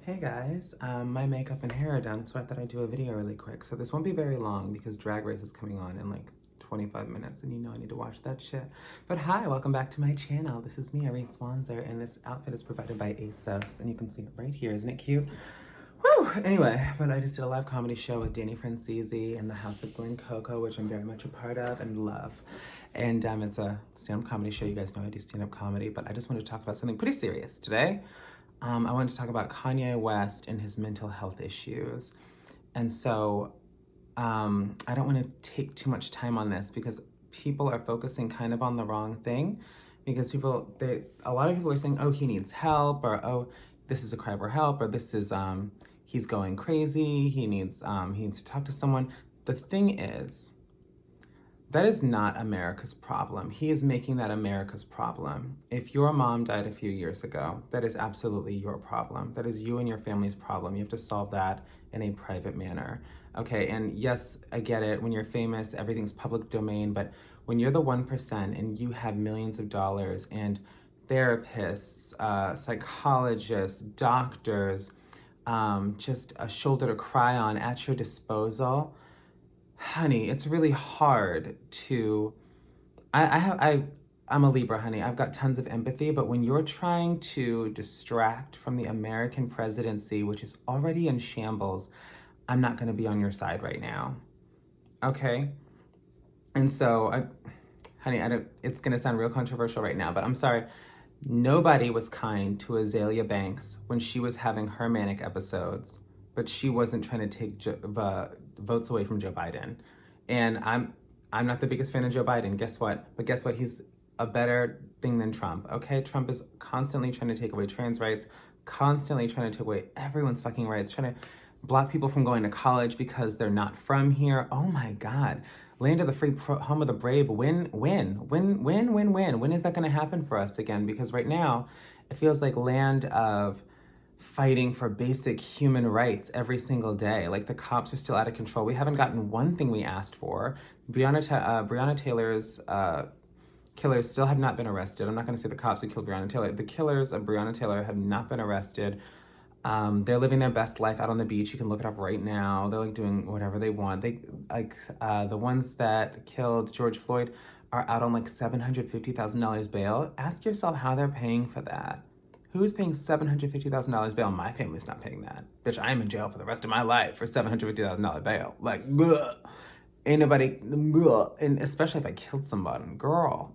Hey guys, my makeup and hair are done, so I thought I'd do a video really quick. So this won't be very long because Drag Race is coming on in like 25 minutes and you know I need to watch that shit. But hi, welcome back to my channel. This is me, Arisce Wanzer, and this outfit is provided by ASOS, and you can see it right here. Isn't it cute? Woo! Anyway, but I just did a live comedy show with Danny Francisi in the House of Glen Coco, which I'm very much a part of and love. And it's a stand-up comedy show. You guys know I do stand-up comedy, but I just wanted to talk about something pretty serious today. I wanted to talk about Kanye West and his mental health issues. And so I don't want to take too much time on this because people are focusing kind of on the wrong thing. Because a lot of people are saying, oh, he needs help, or oh, this is a cry for help, or this is, he's going crazy, he needs to talk to someone. The thing is, that is not America's problem. He is making that America's problem. If your mom died a few years ago, that is absolutely your problem. That is you and your family's problem. You have to solve that in a private manner. Okay, and yes, I get it. When you're famous, everything's public domain, but when you're the 1% and you have millions of dollars and therapists, psychologists, doctors, just a shoulder to cry on at your disposal, honey, it's really hard to, I'm a Libra, honey. I've got tons of empathy, but when you're trying to distract from the American presidency, which is already in shambles, I'm not gonna be on your side right now, okay? And so, honey, it's gonna sound real controversial right now, but I'm sorry. Nobody was kind to Azalea Banks when she was having her manic episodes, but she wasn't trying to take votes away from Joe Biden. And I'm not the biggest fan of Joe Biden. Guess what? But guess what? He's a better thing than Trump, okay? Trump is constantly trying to take away trans rights, constantly trying to take away everyone's fucking rights, trying to block people from going to college because they're not from here. Oh my God. Land of the free, home of the brave. When is that going to happen for us again? Because right now, it feels like land of fighting for basic human rights every single day. Like the cops are still out of control. We haven't gotten one thing we asked for. Breonna Taylor's killers still have not been arrested. I'm not going to say the cops who killed Breonna Taylor. The killers of Breonna Taylor have not been arrested. They're living their best life out on the beach. You can look it up right now. They're like doing whatever they want. The ones that killed George Floyd are out on like $750,000 bail. Ask yourself how they're paying for that. Who's paying $750,000 bail? My family's not paying that. Bitch, I'm in jail for the rest of my life for $750,000 bail. Like, bleh. Ain't nobody, bleh. And especially if I killed somebody. Girl,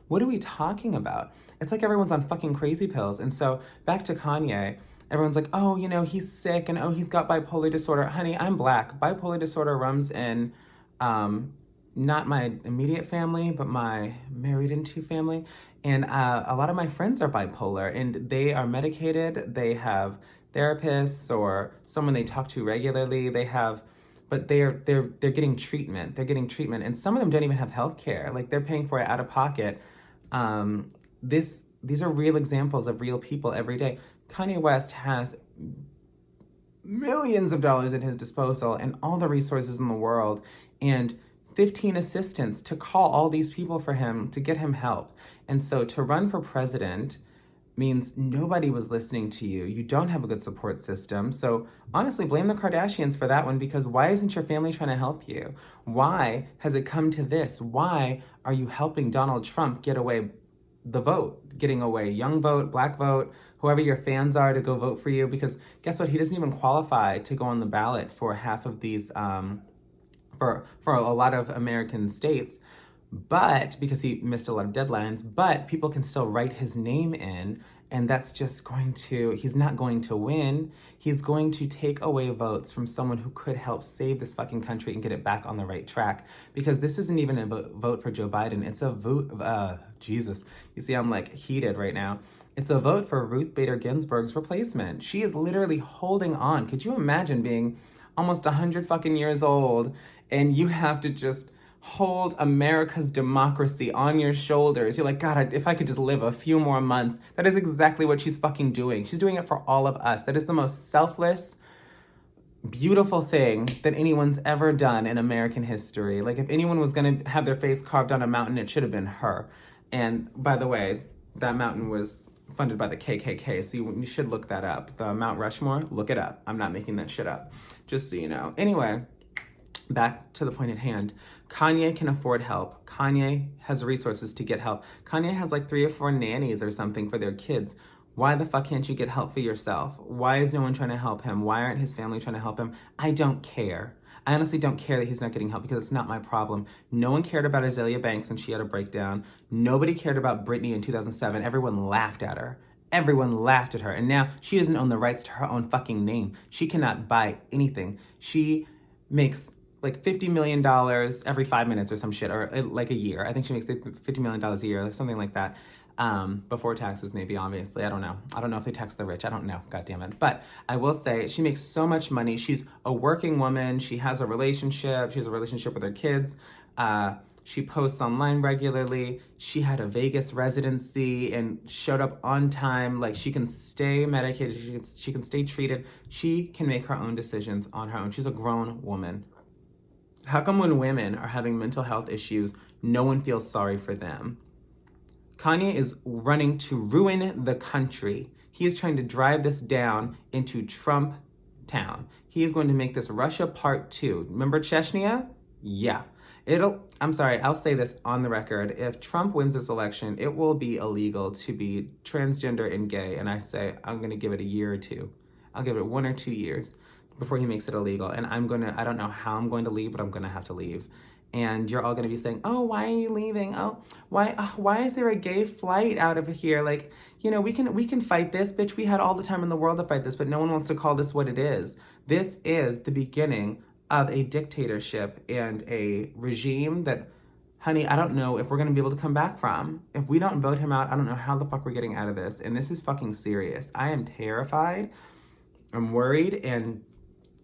what are we talking about? It's like everyone's on fucking crazy pills. And so back to Kanye, everyone's like, oh, you know, he's sick and oh, he's got bipolar disorder. Honey, I'm Black. Bipolar disorder runs in not my immediate family, but my married into family. And a lot of my friends are bipolar and they are medicated. They have therapists or someone they talk to regularly. But they're getting treatment. They're getting treatment. And some of them don't even have health care. Like they're paying for it out of pocket. These are real examples of real people every day. Kanye West has millions of dollars at his disposal and all the resources in the world and 15 assistants to call all these people for him to get him help. And so to run for president means nobody was listening to you. You don't have a good support system. So honestly, blame the Kardashians for that one, because why isn't your family trying to help you? Why has it come to this? Why are you helping Donald Trump get away the vote, getting away young vote, Black vote, whoever your fans are to go vote for you? Because guess what? He doesn't even qualify to go on the ballot for half of these, for a lot of American states, but because he missed a lot of deadlines, but people can still write his name in, and that's just he's not going to win. He's going to take away votes from someone who could help save this fucking country and get it back on the right track. Because this isn't even a vote for Joe Biden. It's a vote, Jesus. You see, I'm like heated right now. It's a vote for Ruth Bader Ginsburg's replacement. She is literally holding on. Could you imagine being almost 100 fucking years old and you have to just hold America's democracy on your shoulders? You're like, God, if I could just live a few more months. That is exactly what she's fucking doing. She's doing it for all of us. That is the most selfless, beautiful thing that anyone's ever done in American history. Like if anyone was gonna have their face carved on a mountain, it should have been her. And by the way, that mountain was funded by the KKK, so you should look that up. The Mount Rushmore, look it up. I'm not making that shit up, just so you know. Anyway, back to the point at hand. Kanye can afford help. Kanye has resources to get help. Kanye has like 3 or 4 nannies or something for their kids. Why the fuck can't you get help for yourself? Why is no one trying to help him? Why aren't his family trying to help him? I don't care. I honestly don't care that he's not getting help because it's not my problem. No one cared about Azalea Banks when she had a breakdown. Nobody cared about Britney in 2007. Everyone laughed at her. Everyone laughed at her. And now she doesn't own the rights to her own fucking name. She cannot buy anything. She makes like $50 million every 5 minutes or some shit, or like a year. I think she makes $50 million a year or something like that. Before taxes, maybe, obviously. I don't know. I don't know if they tax the rich. I don't know. God damn it. But I will say she makes so much money. She's a working woman. She has a relationship. She has a relationship with her kids. She posts online regularly. She had a Vegas residency and showed up on time. Like, she can stay medicated. She can stay treated. She can make her own decisions on her own. She's a grown woman. How come when women are having mental health issues, no one feels sorry for them? Kanye is running to ruin the country. He is trying to drive this down into Trump town. He is going to make this Russia Part 2. Remember Chechnya? Yeah. I'll say this on the record. If Trump wins this election, it will be illegal to be transgender and gay. And I say, I'm going to give it a year or two. I'll give it 1 or 2 years before he makes it illegal. And I don't know how I'm going to leave, but I'm going to have to leave. And you're all going to be saying, oh, why are you leaving? Oh, why is there a gay flight out of here? Like, you know, we can fight this, bitch. We had all the time in the world to fight this, but no one wants to call this what it is. This is the beginning of a dictatorship and a regime that, honey, I don't know if we're going to be able to come back from. If we don't vote him out, I don't know how the fuck we're getting out of this. And this is fucking serious. I am terrified. I'm worried, and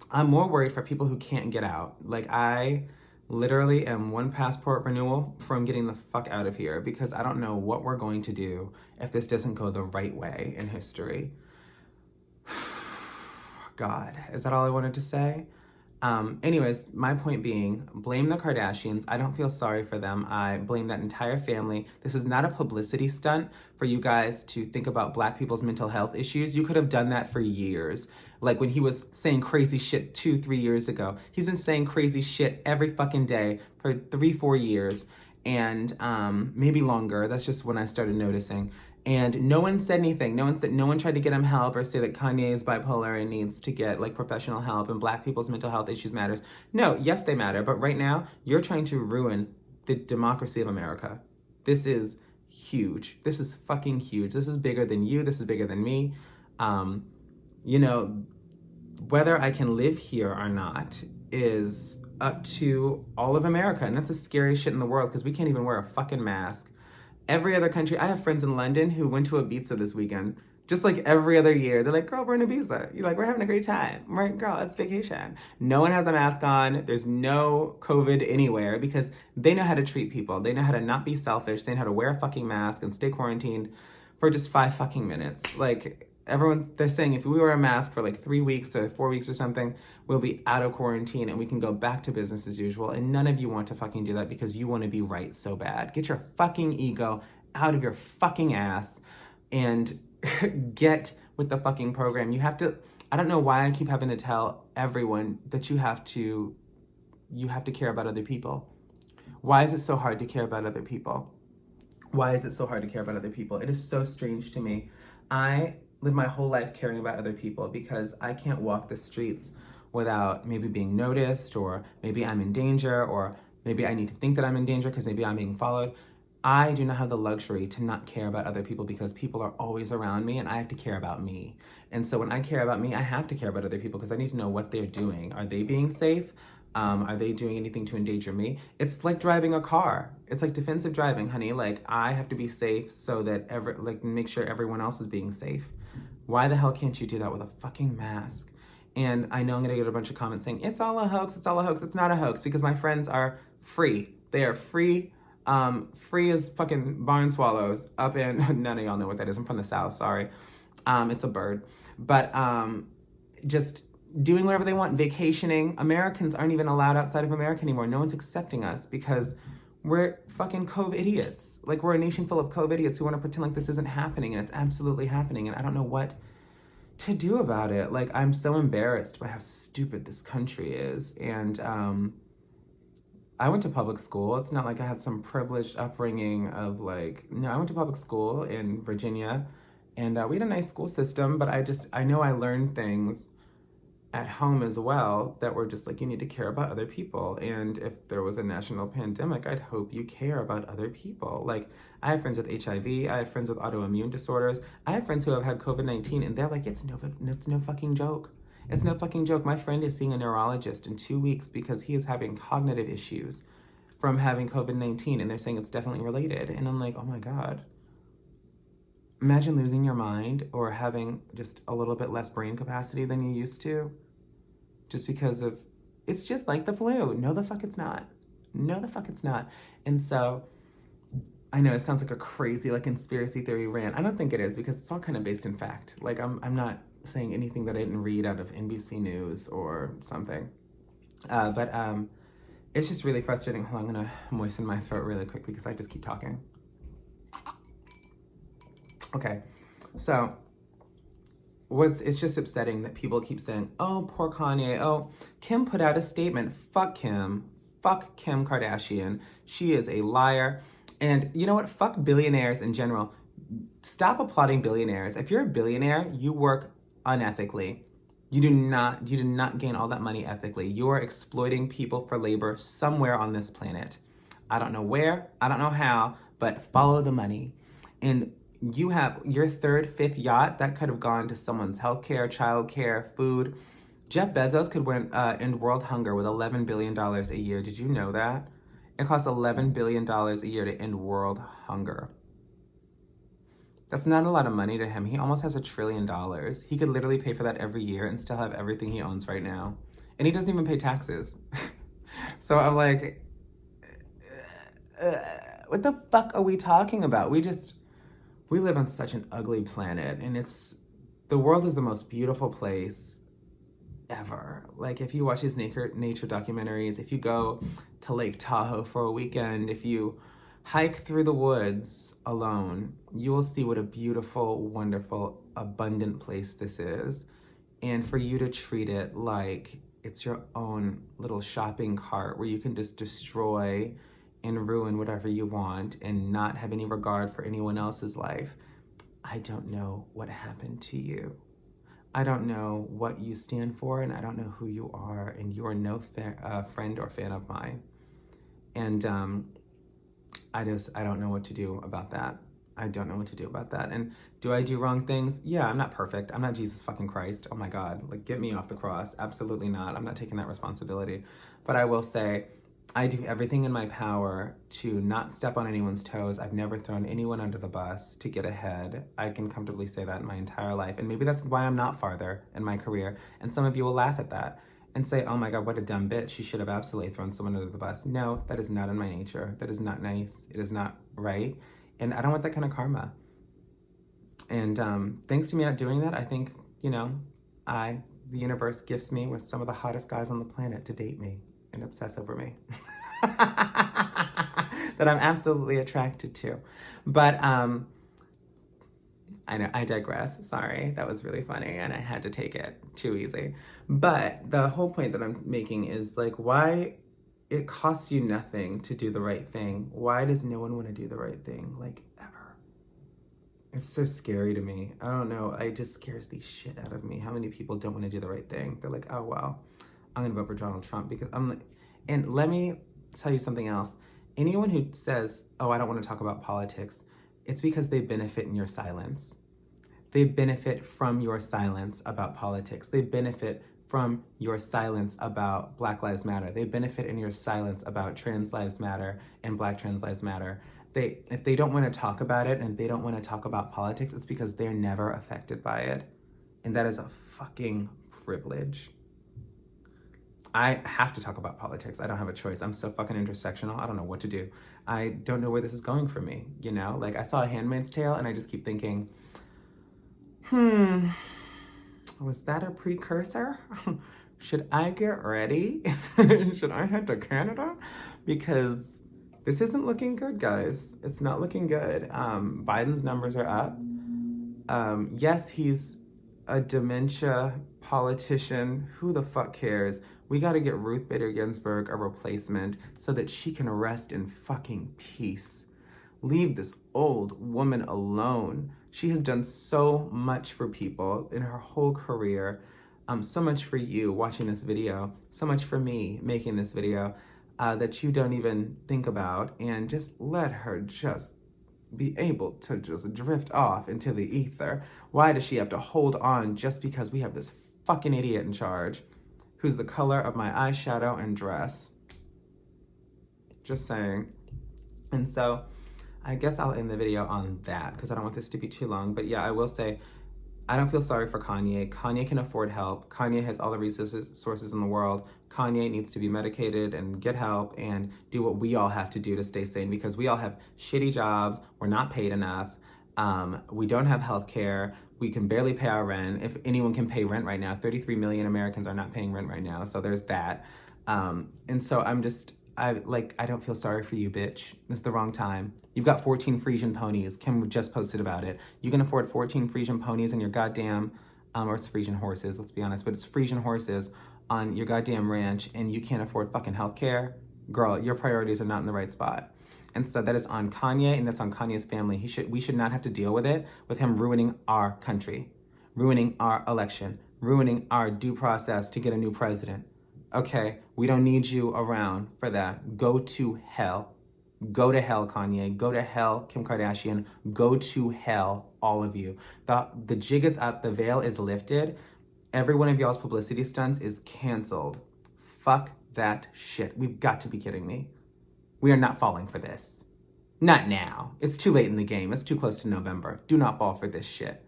I'm more worried for people who can't get out. Like, I literally am 1 passport renewal from getting the fuck out of here because I don't know what we're going to do if this doesn't go the right way in history. God, is that all I wanted to say? Anyways, my point being, blame the Kardashians. I don't feel sorry for them. I blame that entire family. This is not a publicity stunt for you guys to think about Black people's mental health issues. You could have done that for years. Like when he was saying crazy shit 2-3 years ago. He's been saying crazy shit every fucking day for 3-4 years. And maybe longer. That's just when I started noticing. And no one said anything. No one tried to get him help or say that Kanye is bipolar and needs to get like professional help and Black people's mental health issues matters. No, yes, they matter. But right now, you're trying to ruin the democracy of America. This is huge. This is fucking huge. This is bigger than you. This is bigger than me. You know, whether I can live here or not is up to all of America. And that's the scariest shit in the world because we can't even wear a fucking mask. Every other country, I have friends in London who went to Ibiza this weekend, just like every other year. They're like, girl, we're in Ibiza. You're like, we're having a great time. I'm like, girl, it's vacation. No one has a mask on. There's no COVID anywhere because they know how to treat people. They know how to not be selfish. They know how to wear a fucking mask and stay quarantined for just 5 fucking minutes. Like, they're saying if we wear a mask for like 3 weeks or 4 weeks or something, we'll be out of quarantine and we can go back to business as usual. And none of you want to fucking do that because you want to be right so bad. Get your fucking ego out of your fucking ass and get with the fucking program. You have to, I don't know why I keep having to tell everyone that you have to care about other people. Why is it so hard to care about other people? Why is it so hard to care about other people? It is so strange to me. I live my whole life caring about other people because I can't walk the streets without maybe being noticed, or maybe I'm in danger, or maybe I need to think that I'm in danger because maybe I'm being followed. I do not have the luxury to not care about other people because people are always around me and I have to care about me. And so when I care about me, I have to care about other people because I need to know what they're doing. Are they being safe? Are they doing anything to endanger me? It's like driving a car. It's like defensive driving, honey. Like, I have to be safe so that make sure everyone else is being safe. Why the hell can't you do that with a fucking mask? And I know I'm gonna get a bunch of comments saying, it's all a hoax, it's all a hoax. It's not a hoax because my friends are free. They are free, free as fucking barn swallows up in, none of y'all know what that is. I'm from the South, sorry. It's a bird. But just doing whatever they want, vacationing. Americans aren't even allowed outside of America anymore. No one's accepting us because We're fucking COVID idiots. Like, we're a nation full of COVID idiots who want to pretend like this isn't happening, and it's absolutely happening, and I don't know what to do about it. Like, I'm so embarrassed by how stupid this country is. And I went to public school. It's not like I had some privileged upbringing of like, no, I went to public school in Virginia, and we had a nice school system, but I know I learned things at home as well that were just like, you need to care about other people. And if there was a national pandemic, I'd hope you care about other people. Like, I have friends with HIV, I have friends with autoimmune disorders, I have friends who have had COVID-19, and they're like, it's no fucking joke. It's no fucking joke. My friend is seeing a neurologist in 2 weeks because he is having cognitive issues from having COVID-19, and they're saying it's definitely related. And I'm like, oh my God. Imagine losing your mind or having just a little bit less brain capacity than you used to, just because of, it's just like the flu. No, the fuck it's not. No, the fuck it's not. And so, I know it sounds like a crazy, like, conspiracy theory rant. I don't think it is, because it's all kind of based in fact. Like, I'm not saying anything that I didn't read out of NBC News or something. But it's just really frustrating. Hold on, I'm gonna moisten my throat really quickly because I just keep talking. Okay, so it's just upsetting that people keep saying, oh, poor Kanye, oh, Kim put out a statement, fuck Kim Kardashian, she is a liar. And you know what, fuck billionaires in general. Stop applauding billionaires. If you're a billionaire, you work unethically. You do not gain all that money ethically. You are exploiting people for labor somewhere on this planet. I don't know where, I don't know how, but follow the money. And you have your third, fifth yacht that could have gone to someone's healthcare, childcare, food. Jeff Bezos could end world hunger with $11 billion a year. Did you know that? It costs $11 billion a year to end world hunger. That's not a lot of money to him. He almost has $1 trillion. He could literally pay for that every year and still have everything he owns right now. And he doesn't even pay taxes. So I'm like, what the fuck are we talking about? We live on such an ugly planet, and the world is the most beautiful place ever. Like, if you watch these nature documentaries, if you go to Lake Tahoe for a weekend, if you hike through the woods alone, you will see what a beautiful, wonderful, abundant place this is. And for you to treat it like it's your own little shopping cart where you can just destroy and ruin whatever you want and not have any regard for anyone else's life. I don't know what happened to you. I don't know what you stand for, and I don't know who you are, and you are no friend or fan of mine. And I don't know what to do about that. I don't know what to do about that. And do I do wrong things? Yeah, I'm not perfect. I'm not Jesus fucking Christ. Oh my God, like, get me off the cross. Absolutely not. I'm not taking that responsibility. But I will say, I do everything in my power to not step on anyone's toes. I've never thrown anyone under the bus to get ahead. I can comfortably say that in my entire life. And maybe that's why I'm not farther in my career. And some of you will laugh at that and say, oh my God, what a dumb bitch. She should have absolutely thrown someone under the bus. No, that is not in my nature. That is not nice. It is not right. And I don't want that kind of karma. And thanks to me not doing that, I think, the universe gifts me with some of the hottest guys on the planet to date me and obsess over me. That I'm absolutely attracted to. But I know, I digress. Sorry, that was really funny and I had to take it too easy. But the whole point that I'm making is, like, why it costs you nothing to do the right thing. Why does no one want to do the right thing, like, ever? It's so scary to me. I don't know. It just scares the shit out of me how many people don't want to do the right thing. They're like, oh, well, I'm going to vote for Donald Trump because I'm like, and let me tell you something else. Anyone who says, oh, I don't want to talk about politics, it's because they benefit in your silence. They benefit from your silence about politics. They benefit from your silence about Black Lives Matter. They benefit in your silence about Trans Lives Matter and Black Trans Lives Matter. If they don't want to talk about it and they don't want to talk about politics, it's because they're never affected by it. And that is a fucking privilege. I have to talk about politics. I don't have a choice. I'm so fucking intersectional. I don't know what to do. I don't know where this is going for me, Like, I saw A Handmaid's Tale and I just keep thinking, was that a precursor? Should I get ready? Should I head to Canada? Because This isn't looking good, guys. It's not looking good. Biden's numbers are up. Yes, he's a dementia politician. Who the fuck cares? We got to get Ruth Bader Ginsburg a replacement so that she can rest in fucking peace. Leave this old woman alone. She has done so much for people in her whole career. So much for you watching this video. So much for me making this video that you don't even think about. And just let her just be able to just drift off into the ether. Why does she have to hold on just because we have this fucking idiot in charge who's the color of my eyeshadow and dress? Just saying. And so I guess I'll end the video on that because I don't want this to be too long. But yeah, I will say, I don't feel sorry for Kanye. Kanye can afford help. Kanye has all the resources in the world. Kanye needs to be medicated and get help and do what we all have to do to stay sane because we all have shitty jobs. We're not paid enough. We don't have health care. We can barely pay our rent. If anyone can pay rent right now, 33 million Americans are not paying rent right now. So there's that. And so I don't feel sorry for you, bitch. It's the wrong time. You've got 14 Frisian ponies. Kim just posted about it. You can afford 14 Frisian ponies and your goddamn, or it's Frisian horses, let's be honest, but it's Frisian horses on your goddamn ranch and you can't afford fucking healthcare. Girl, your priorities are not in the right spot. And so that is on Kanye and that's on Kanye's family. We should not have to deal with it, with him ruining our country, ruining our election, ruining our due process to get a new president. Okay, we don't need you around for that. Go to hell. Go to hell, Kanye. Go to hell, Kim Kardashian. Go to hell, all of you. The jig is up. The veil is lifted. Every one of y'all's publicity stunts is canceled. Fuck that shit. We've got to be kidding me. We are not falling for this. Not now. It's too late in the game. It's too close to November. Do not fall for this shit.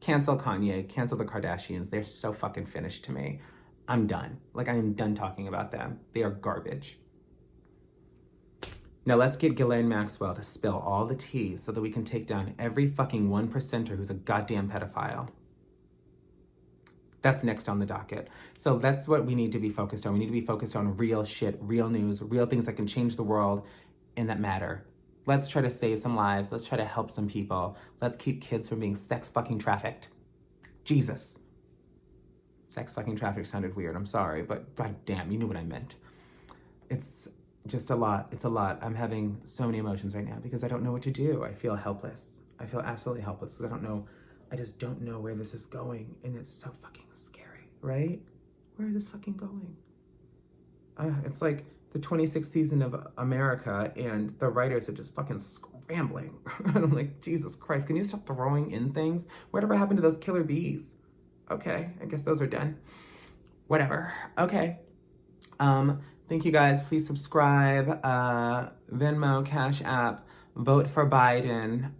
Cancel Kanye. Cancel the Kardashians. They're so fucking finished to me. I'm done. Like, I am done talking about them. They are garbage. Now let's get Ghislaine Maxwell to spill all the tea so that we can take down every fucking 1%er who's a goddamn pedophile. That's next on the docket. So that's what we need to be focused on. We need to be focused on real shit, real news, real things that can change the world and that matter. Let's try to save some lives. Let's try to help some people. Let's keep kids from being sex fucking trafficked. Jesus. Sex fucking traffic sounded weird. I'm sorry, but god damn, you knew what I meant. It's just a lot. It's a lot. I'm having so many emotions right now because I don't know what to do. I feel helpless. I feel absolutely helpless because I just don't know where this is going. And it's so fucking scary, right? Where is this fucking going? It's like the 26th season of America and the writers are just fucking scrambling. And I'm like, Jesus Christ, can you stop throwing in things? Whatever happened to those killer bees? Okay, I guess those are done. Whatever. Okay. Thank you guys. Please subscribe. Venmo, Cashapp, vote for Biden.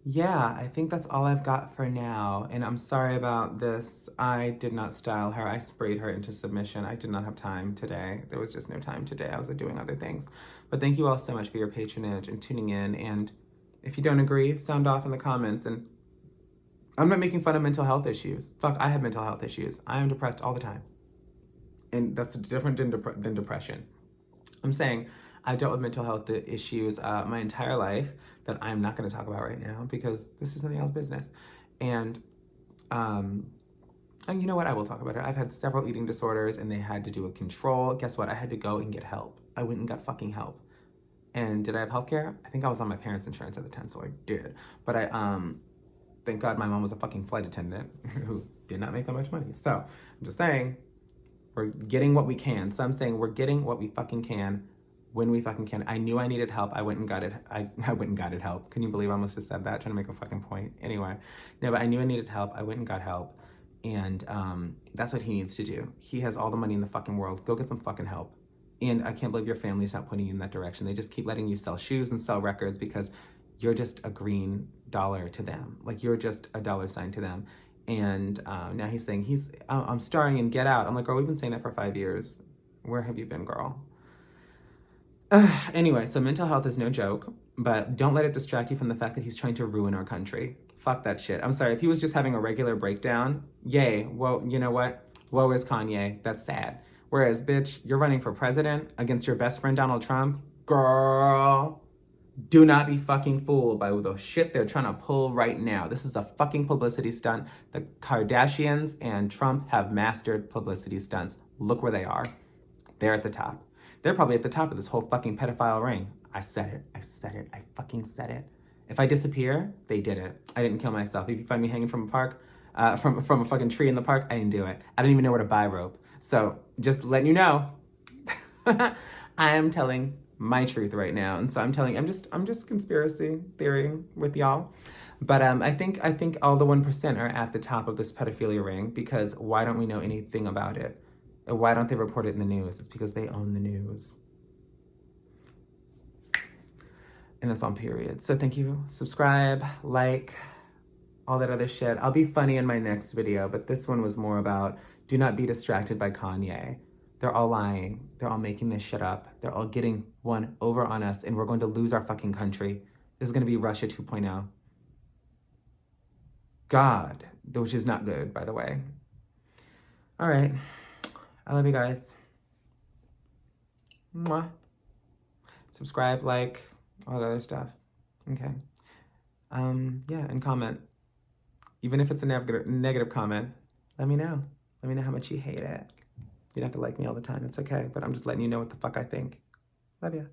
Yeah, I think that's all I've got for now. And I'm sorry about this. I did not style her. I sprayed her into submission. I did not have time today. There was just no time today. I was doing other things. But thank you all so much for your patronage and tuning in. And if you don't agree, sound off in the comments. And I'm not making fun of mental health issues. Fuck, I have mental health issues. I am depressed all the time. And that's different than depression. I'm saying I've dealt with mental health issues my entire life that I'm not going to talk about right now because this is something else's business. And you know what? I will talk about it. I've had several eating disorders and they had to do with control. Guess what? I had to go and get help. I went and got fucking help. And did I have healthcare? I think I was on my parents' insurance at the time, so I did. But thank God my mom was a fucking flight attendant who did not make that much money. So I'm just saying, we're getting what we can. So I'm saying we're getting what we fucking can when we fucking can. I knew I needed help. I went and got it. I went and got it help. Can you believe I almost just said that? Trying to make a fucking point. Anyway, no, but I knew I needed help. I went and got help. And that's what he needs to do. He has all the money in the fucking world. Go get some fucking help. And I can't believe your family's not pointing you in that direction. They just keep letting you sell shoes and sell records because you're just a green dollar to them. Like you're just a dollar sign to them. And now he's saying I'm starring in Get Out. I'm like, girl, we've been saying that for 5 years. Where have you been, girl? Anyway, so mental health is no joke, but don't let it distract you from the fact that he's trying to ruin our country. Fuck that shit. I'm sorry, if he was just having a regular breakdown, yay. Well, you know what? Woe is Kanye. That's sad. Whereas, bitch, you're running for president against your best friend, Donald Trump. Girl, do not be fucking fooled by the shit they're trying to pull right now. This is a fucking publicity stunt. The Kardashians and Trump have mastered publicity stunts. Look where they are. They're at the top. They're probably at the top of this whole fucking pedophile ring. I said it. I said it. I fucking said it. If I disappear, they did it. I didn't kill myself. If you find me hanging from a park, from a fucking tree in the park, I didn't do it. I don't even know where to buy rope. So just letting you know, I am telling my truth right now, and so I'm just conspiracy theorying with y'all. But I think all the 1% are at the top of this pedophilia ring, because why don't we know anything about it? And why don't they report it in the news? It's because they own the news. And that's on period. So thank you. Subscribe, like, all that other shit. I'll be funny in my next video, but this one was more about do not be distracted by Kanye. They're all lying. They're all making this shit up. They're all getting one over on us, and we're going to lose our fucking country. This is going to be Russia 2.0. God, which is not good, by the way. All right. I love you guys. Mwah. Subscribe, like, all that other stuff. Okay. Yeah, and comment. Even if it's a negative comment, let me know. Let me know how much you hate it. You don't have to like me all the time. It's okay, but I'm just letting you know what the fuck I think. Love ya.